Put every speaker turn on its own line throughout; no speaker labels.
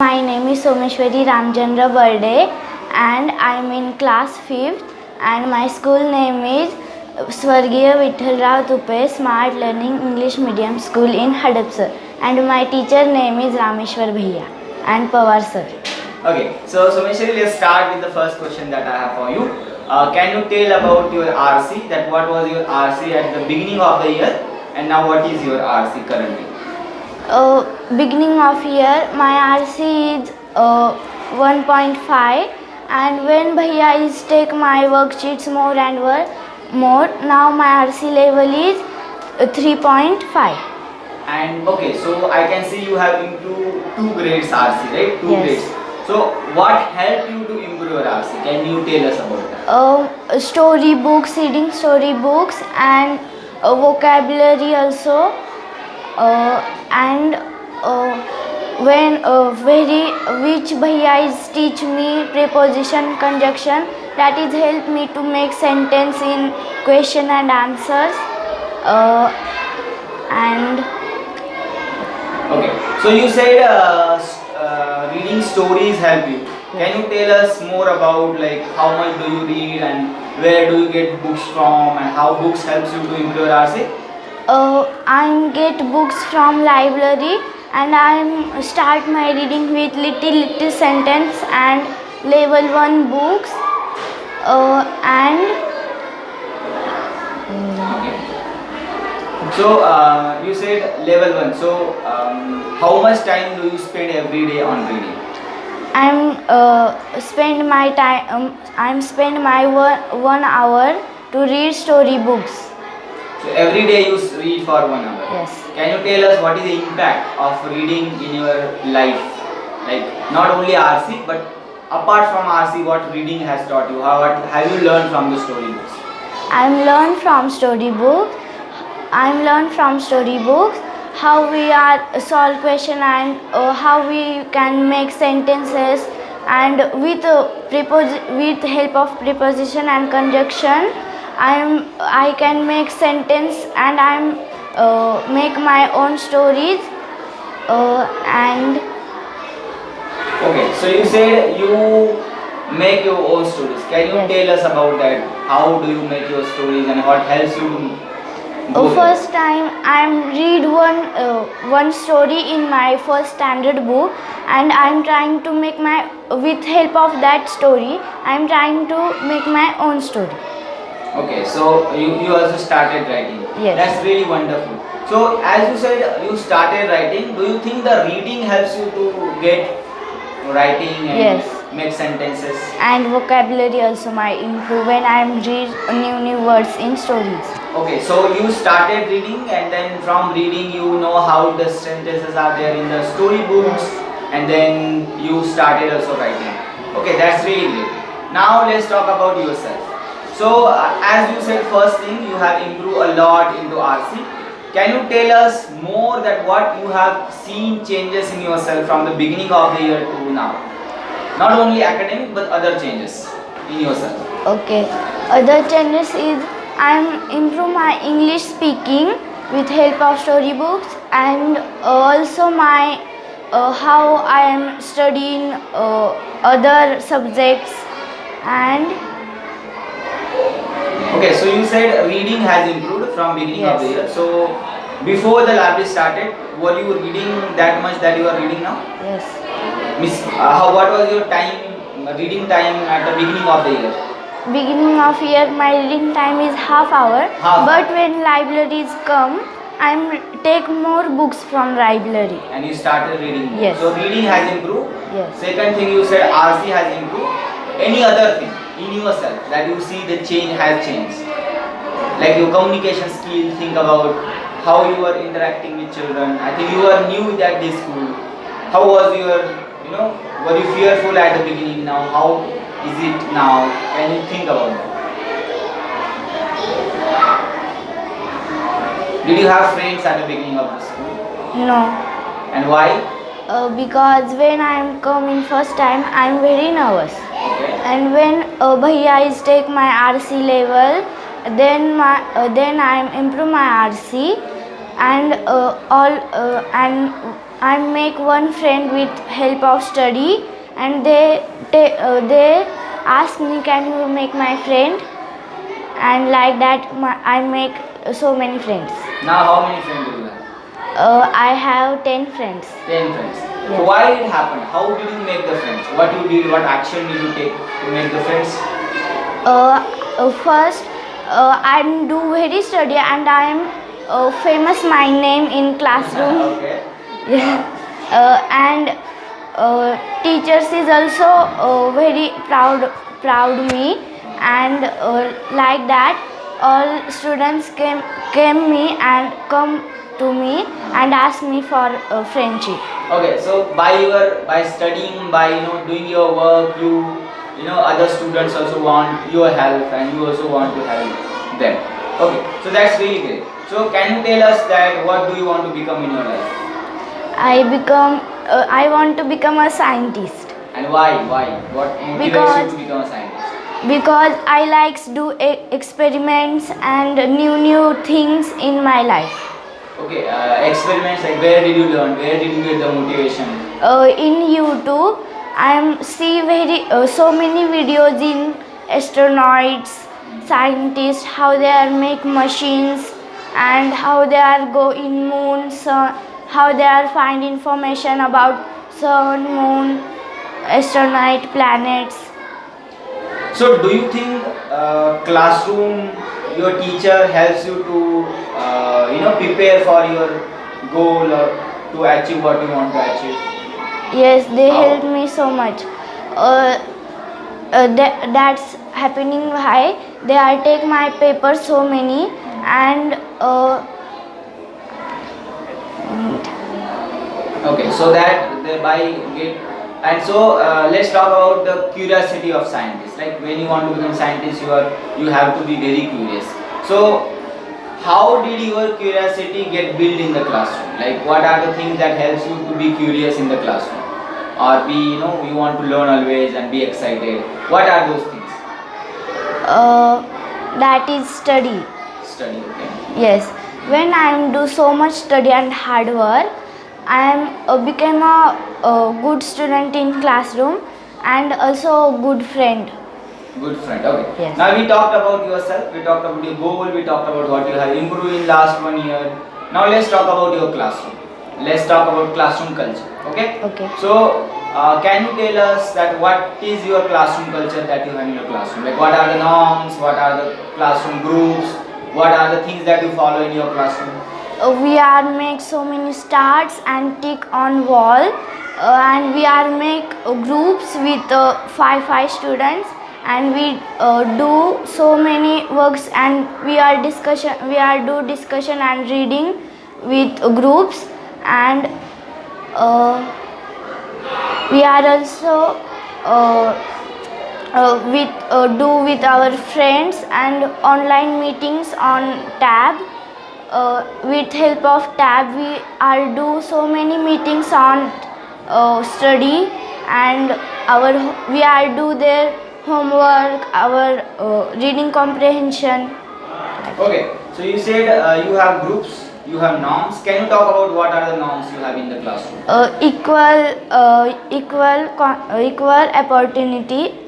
My name is Someshwari Ramchandra Burde and I am in class 5th and my school name is Swargiya Vithalrao Tupe Smart Learning English Medium School in Hadapsar and my teacher name is Rameshwar Bhaiya and Pawar sir.
Okay, so Someshwari, let's start with the first question that I have for you. Can you tell about your RC, that what was your RC at the beginning of the year and now what is your RC currently?
Beginning of year my RC is 1.5 and when Bhaiya is take my worksheets more and more, now my RC level is 3.5.
And okay, so I can see you have improved 2 grades RC, right? 2
Yes.
grades. So what helped you to improve your RC? Can you tell us about that?
Story books, reading story books and vocabulary also. And when which Bhaiya is teach me preposition conjunction, that is help me to make sentence in question and answers. And
Okay, so you said reading stories help you. Can you tell us more about like how much do you read and where do you get books from and how books helps you to improve your RC?
I get books from library and I start my reading with little sentence and level 1 books and
Okay. So you said level 1. So how much time do you spend every day on reading?
spend my time I'm spend my 1 hour to read story books.
So every day you read for 1 hour.
Yes.
Can you tell us what is the impact of reading in your life? Like not only RC but apart from RC, what reading has taught you? What have you learned from the story books?
I'm learned from story books how we are solve question and how we can make sentences and with help of preposition and conjunction I can make sentence and make my own stories and
Okay, so you said you make your own stories. Can you
Yes.
tell us about that? How do you make your stories and what helps you to do that?
first time I read one story in my first standard book and I'm trying to make my with help of that story I'm trying to make my own story.
Okay, so you also started writing.
Yes.
That's really wonderful. So as you said you started writing, do you think the reading helps you to get writing and
Yes.
make sentences?
And vocabulary also might improve when I'm read new words in stories.
Okay, so you started reading and then from reading you know how the sentences are there in the story books and then you started also writing. Okay, that's really great. Now let's talk about yourself. So as you said, first thing you have improved a lot into RC. Can you tell us more that what you have seen changes in yourself from the beginning of the year to now? Not only academic but other changes in yourself.
Okay. Other changes is I'm improve my English speaking with help of storybooks and also my how I am studying other subjects and
Okay, so you said reading has improved from beginning of the
Yes.
year. So before the library started, were you reading that much that you are reading now?
yes.
Miss, what was your reading time at the beginning of the year?
Beginning of year my reading time is half hour
Half
but
hour.
when libraries come I'm take more books from library.
And you started reading more.
Yes.
So reading has improved.
Yes.
Second thing you said RC has improved. Any other thing in yourself that you see the change has changed? Like your communication skill, think about how you are interacting with children. I think you are new at this school. How was your, were you fearful at the beginning now? How is it now? Can you think about that? Did you have friends at the beginning of the school?
No.
And why?
Because when I'm coming first time I'm very nervous
Okay.
and when Bhaiya is take my RC level then I'm improve my RC and I make one friend with help of study, and they ask me, can you make my friend? And like that, I make so many friends.
Now, how many friends do you have?
I have 10 friends.
10 friends. So
Yes.
why it happened? How did you make the friends? What you did? What action did you take to make the friends?
First, I do very study, and I am famous my name in classroom.
Okay.
Yeah. And teachers is also very proud me, and like that all students came me and come to me and ask me for friendship.
Okay. So by studying, by doing your work, other students also want your help, and you also want to help them. Okay. So that's really great. So can you tell us that what do you want to become in your life?
I want to become a scientist
And why? Why? What motivates you
Because-
to become a scientist?
because I like to do experiments and new things in my life.
Okay, experiments, like where did you learn? Where did you get the motivation?
In YouTube, I am see very so many videos in astronauts, scientists, how they are make machines, and how they are go in moon, sun, how they are find information about sun, moon, astronaut, planets.
So, do you think classroom, your teacher helps you to, prepare for your goal or to achieve what you want to achieve?
Yes, they
How?
help me so much. That's happening why they are take my papers so many, and
Okay, so that by get, and so let's talk about the curiosity of scientists. Like when you want to become scientist, you have to be very curious. So how did your curiosity get built in the classroom? Like what are the things that helps you to be curious in the classroom, or be you want to learn always and be excited? What are those things?
that is study.
Study. Okay.
Yes, when I am do so much study and hard work, I am became a good student in classroom and also a good friend.
Good friend. Okay.
Yes.
Now we talked about yourself. We talked about your goal. We talked about what you have improved in last 1 year. Now let's talk about your classroom. Let's talk about classroom culture. Okay.
Okay.
So can you tell us that what is your classroom culture that you have in your classroom? Like what are the norms? What are the classroom groups? What are the things that you follow in your classroom?
We are make so many stars and tick on wall, and we are make groups with five students, and we do so many works, and we are do discussion and reading with groups, and we are also do with our friends and online meetings on tab. With help of tab we are do so many meetings on study, and we are do their homework, our reading comprehension.
Okay. So you said you have groups, you have norms. Can you talk about what are the norms you have in the classroom?
Equal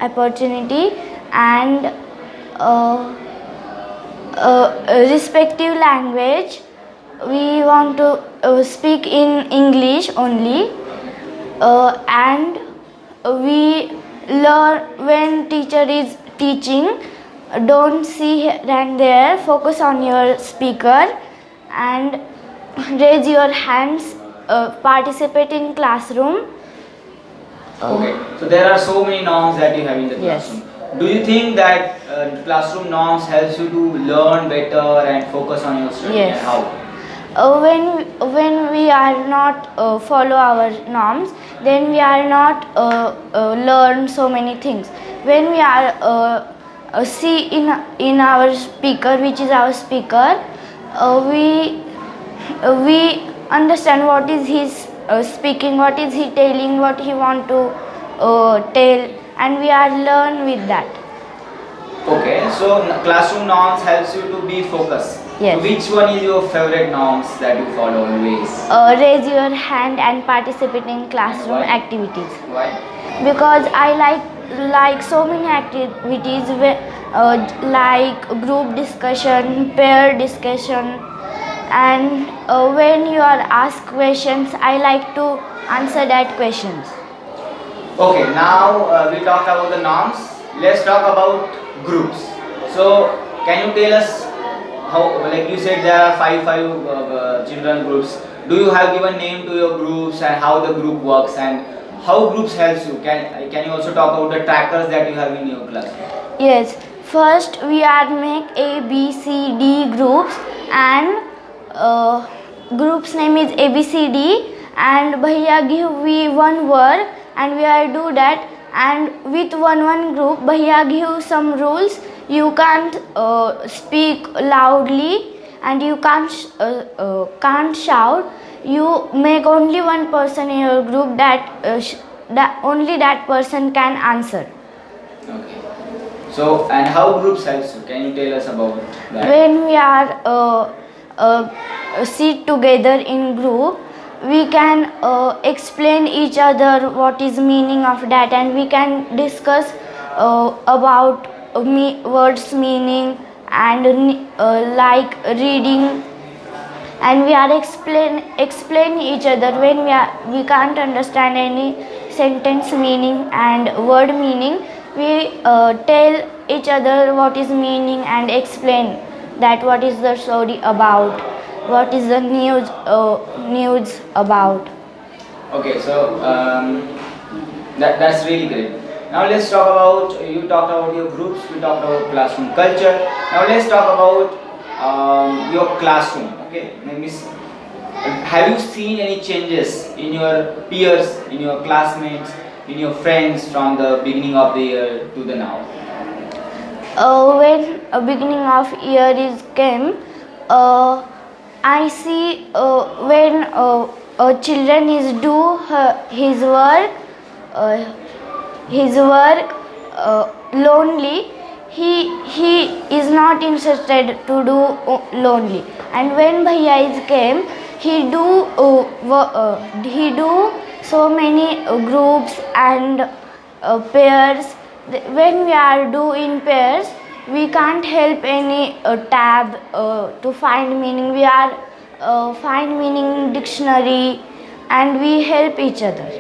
opportunity, and respective language. We want to speak in English only, and we learn when teacher is teaching. Don't see here and there. Focus on your speaker and raise your hands. Participate in classroom.
Okay, so there are so many norms that you have in the
Yes.
classroom. Do you think that classroom norms helps you to learn better and focus on your study?
Yes.
And how?
When we are not follow our norms, then we are not learn so many things. When we are see in our speaker, which is our speaker, we understand what is his speaking, what is he telling, what he want to tell, and we are learn with that.
Okay, so classroom norms helps you to be focused.
Yes.
So which one is your favorite norms that you follow always?
Raise your hand and participate in classroom
Why?
activities.
Why?
Because I like so many activities like group discussion, pair discussion, and when you are asked questions, I like to answer that questions.
Okay, now we talked about the norms. Let's talk about groups. So, can you tell us how, like you said, there are five children groups. Do you have given name to your groups and how the group works and how groups helps you? Can you also talk about the trackers that you have in your class?
Yes, first we are make A, B, C, D groups, and group's name is A, B, C, D, and Bhaiya give we one word and we are do that, and with one group Bhaiya give some rules. You can't speak loudly and you can't shout. You make only one person in your group that only that person can answer.
Okay. So, and how groups helps you? Can you tell us about that?
When we are sit together in group, we can explain each other what is meaning of that, and we can discuss about words meaning and like reading, and we are explain each other when we can't understand any sentence meaning and word meaning. We tell each other what is meaning and explain that what is the story about, what is the news about.
Okay, so that's really great. Now let's talk about, you talked about your groups, we talked about classroom culture. Now let's talk about your classroom. Okay, have you seen any changes in your peers, in your classmates, in your friends from the beginning of the year to the now?
When a beginning of year is came, I see when children is do uh, his work lonely. He is not interested to do lonely, and when Bhaiya is came, he do so many groups and pairs. When we are do in pairs, we can't help any tab to find meaning. We are find meaning in dictionary, and we help each other.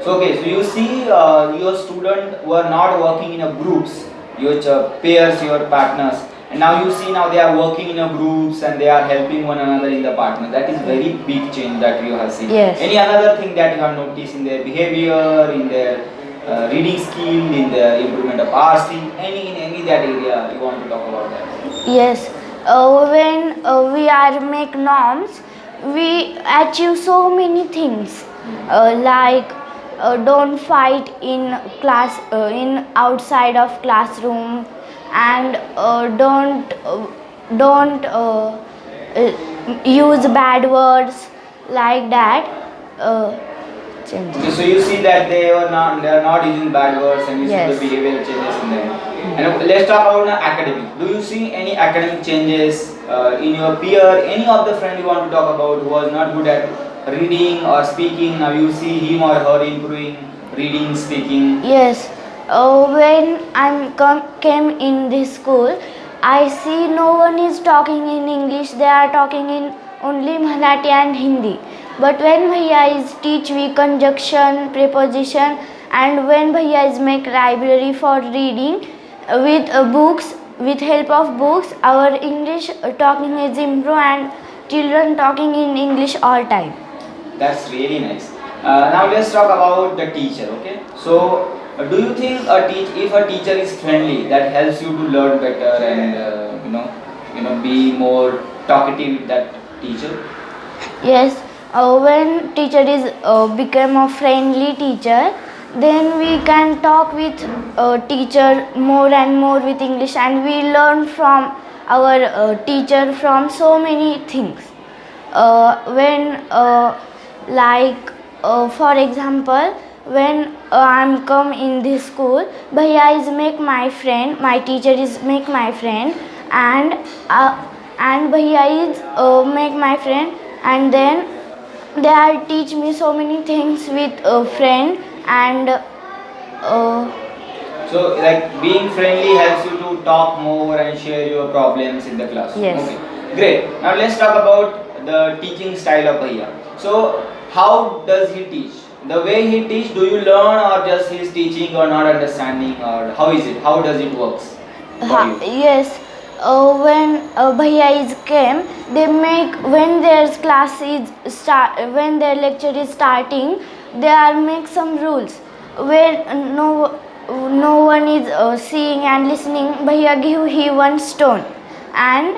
So okay, so you see your student who are not working in a groups, your peers, your partners, and now you see now they are working in a groups and they are helping one another in the partner. That is very big change that you have seen.
Yes.
Any another thing that you have noticed in their behavior, in their reading skill, in the improvement of RC, any that area you want to talk about that?
Yes, when we are make norms, we achieve so many things, like don't fight in class, in outside of classroom, and don't use bad words like that. Change.
Okay, so you see that they are not using bad words and you
Yes.
see the behavioral changes in them. And let's talk about academic. Do you see any academic changes in your peer? Any of the friend you want to talk about who was not good at reading or speaking? Now you see him or her improving reading, speaking.
Yes, when came in this school, I see no one is talking in English. They are talking in only Marathi and Hindi. But when Bhaiya is teach we conjunction, preposition, and when Bhaiya is make library for reading with books, with help of books, our English talking is improve and children talking in English all time.
That's really nice. Now let's talk about the teacher. Okay, so do you think if a teacher is friendly, that helps you to learn better and be more talkative with that teacher?
Yes, when teacher is become a friendly teacher, then we can talk with teacher more and more with English, and we learn from our teacher from so many things. When like for example, when I'm come in this school, Bhaiya is make my friend, my teacher is make my friend, and and Bhaiya is make my friend, and then they are teach me so many things with a friend, and
So, like being friendly helps you to talk more and share your problems in the classroom.
Yes.
Okay, great. Now let's talk about the teaching style of Bhaiya. So, how does he teach? The way he teach, do you learn or just he's teaching or not understanding, or how is it? How does it works for you?
Yes, when Bhaiya is came, they make when their class is start, when their lecture is starting, they are make some rules. When no one is seeing and listening, Bhaiya give he one stone, and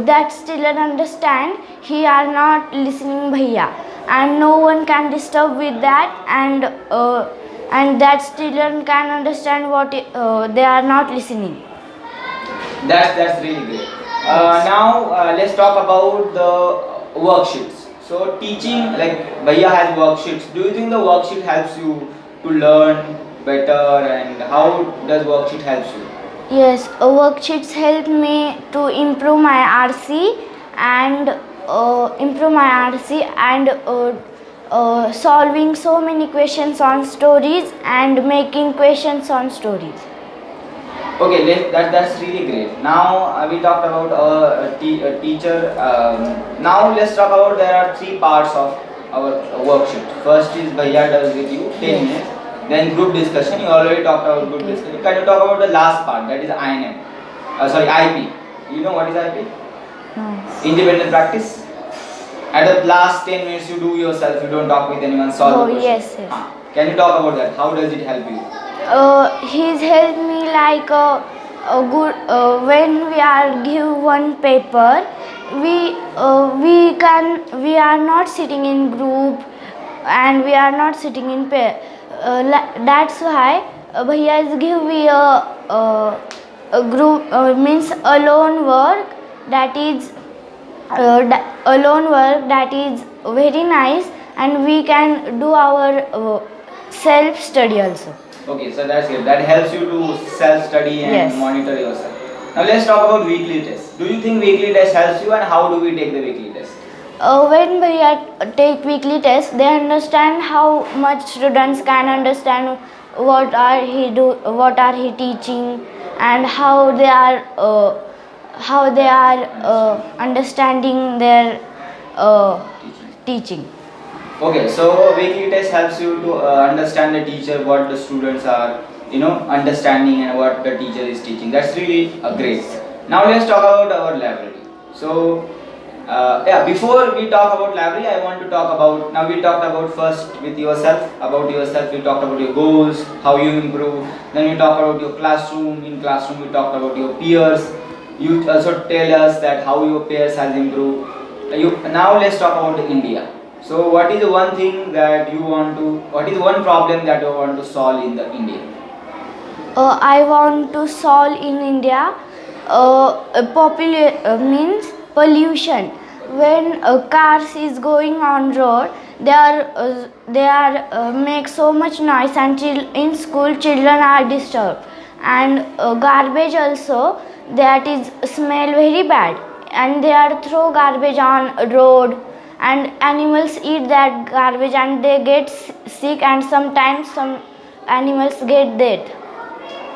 that student understand he are not listening Bhaiya, and no one can disturb with that, and that student can understand what they are not listening.
That's really great. Now let's talk about the worksheets. So teaching, like Bhaiya has worksheets. Do you think the worksheet helps you to learn better, and how does worksheet helps you?
Yes, worksheets help me to improve my RC, and solving so many questions on stories and making questions on stories.
Okay, that's really great. Now we talked about a teacher. Now let's talk about there are three parts of our worksheet. First is Bhaiya does with you 10 minutes. Then group discussion. You already talked about group discussion. Can you talk about the last part? That is INM. Sorry, IP. You know what is IP?
No.
Independent practice. At the last 10 minutes you do yourself. You don't talk with anyone. Solve the question.
Yes, yes.
Can you talk about that? How does it help you?
He's helped me like a good when we are give one paper, we are not sitting in group, and we are not sitting in pair. That's why Bhaiya is give me a group means alone work, that is alone work, that is very nice, and we can do our self study also.
Okay, so that's it. That helps you to self-study and
Yes.
monitor yourself. Now let's talk about weekly tests. Do you think weekly test helps you, and how do we take the weekly test?
When we take weekly tests, they understand how much students can understand what are he teaching, and how they are understanding their teaching.
Okay, so weekly test helps you to understand the teacher, what the students are, understanding, and what the teacher is teaching. That's really great. Now let's talk about our library. So before we talk about library, I want to talk about, now we talked about first with yourself, we talked about your goals, how you improve, then we talked about your classroom, in classroom we talked about your peers, you also tell us that how your peers has improved. Now let's talk about India. So what is the one thing that you want to, what is one problem that you want to solve in the India?
I want to solve in India means pollution. When cars is going on road, they are make so much noise, and in school children are disturbed, and garbage also, that is smell very bad, and they are throw garbage on road, and animals eat that garbage and they get sick, and sometimes some animals get dead.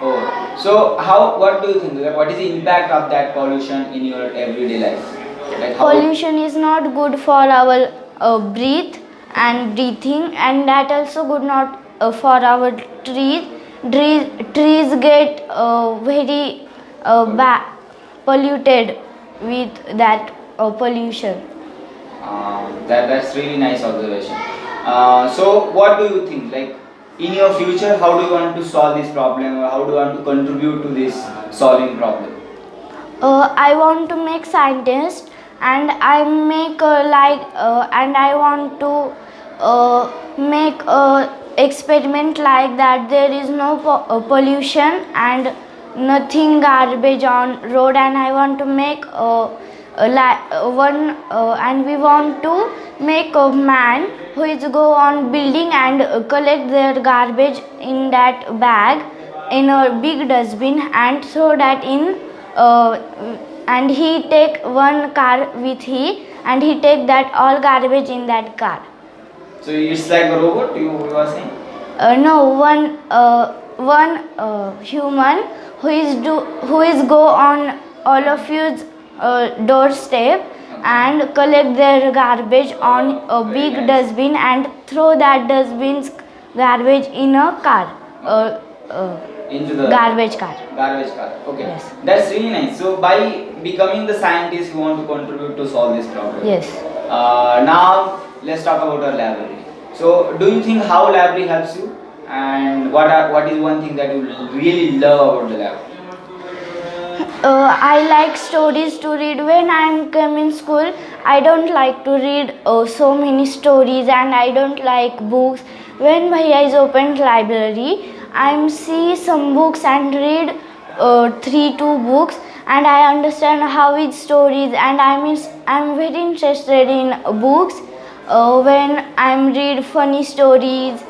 Oh, so what do you think? Like, what is the impact of that pollution in your everyday life? Like how
Pollution is not good for our breath and breathing, and that also good not for our trees. Trees get very polluted with that pollution.
that's really nice observation. So what do you think? Like in your future, how do you want to solve this problem, or how do you want to contribute to this solving problem?
I want to make scientist, and I make and I want to make a experiment like that there is no pollution and nothing garbage on road, and I want to make and we want to make a man who is go on building and collect their garbage in that bag in a big dustbin and throw that in and he take one car with he, and he take that all garbage in that car.
So it's like a robot, you are saying?
No, one human who is go on all of your doorstep and collect their garbage on a
Very
big
nice.
dustbin and throw that dustbin's garbage in a car,
Into the
garbage car.
garbage car. Okay.
Yes.
That's really nice. So by becoming the scientist, you want to contribute to solve this problem.
Yes.
Now let's talk about our library. So do you think how library helps you? And what is one thing that you really love about the library?
I like stories to read. When I come in school, I don't like to read so many stories, and I don't like books. When Bhaiya is opened library, I see some books and read 2 books, and I understand how it's stories, and I'm very interested in books when I'm read funny stories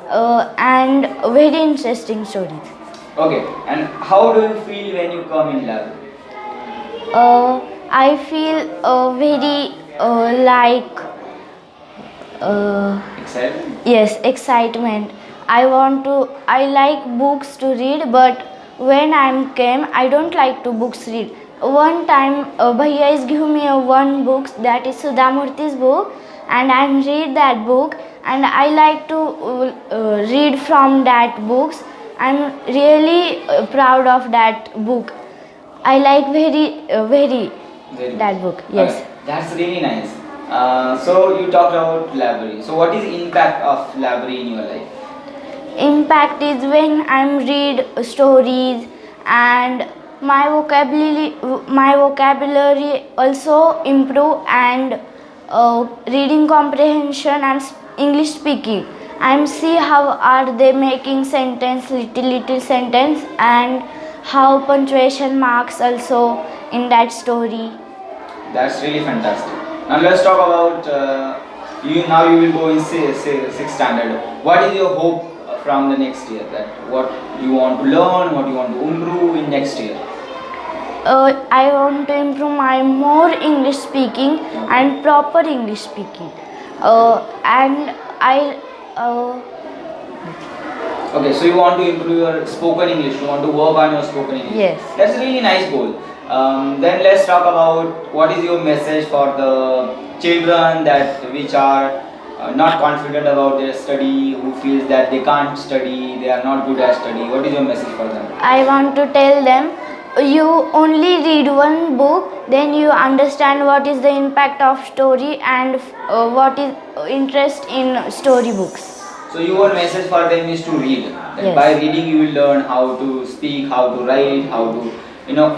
and very interesting stories.
Okay. And how do you feel when you come in library?
I feel very like
Excited?
yes, excitement. I like books to read, but when I came, I don't like to books read. One time, Bhaiya is giving me one book, that is Sudhamurthy's book, and I read that book, and I like to read from that books. I'm really proud of that book. I like very
Very
that book. Yes.
Okay, that's really nice. So you talked about library. So what is the impact of library in your life?
Impact is when I'm read stories, and my vocabulary also improve, and reading comprehension and English speaking. I'm see how are they making sentence, little sentence, and how punctuation marks also in that story.
That's really fantastic. Now let's talk about you. Now you will go in sixth standard. What is your hope from the next year? That what you want to learn, what you want to improve in next year?
I want to improve my more English speaking and proper English speaking. And I
Okay, so you want to improve your spoken English. You want to work on your spoken English.
Yes.
That's a really nice goal. Then let's talk about what is your message for the children that which are not confident about their study, who feels that they can't study, they are not good at study. What is your message for them?
I want to tell them, you only read one book, then you understand what is the impact of story, and what is interest in story books.
So your message for them is to read. That
Yes.
by reading you will learn how to speak, how to write, how to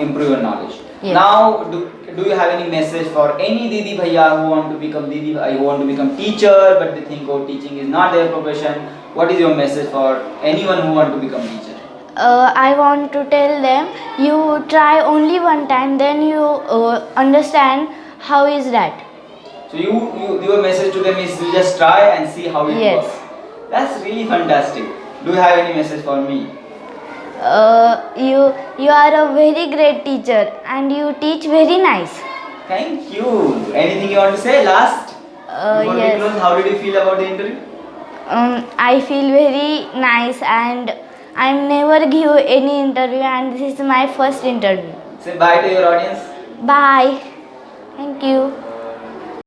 improve your knowledge.
Yes.
Now do you have any message for any Didi Bhaiya who want to become Didi who want to become teacher but they think teaching is not their profession? What is your message for anyone who want to become teacher?
I want to tell them, you try only one time, then you understand how is that.
So your message to them is you just try and see how it
Yes.
works. That's really fantastic. Do you have any message for me?
You are a very great teacher, and you teach very nice.
Thank you. Anything you want to say last? Before we
Yes.
close, how did you feel about the interview?
I feel very nice, and I never give any interview, and this is my first interview.
Say bye to your audience.
Bye. Thank you.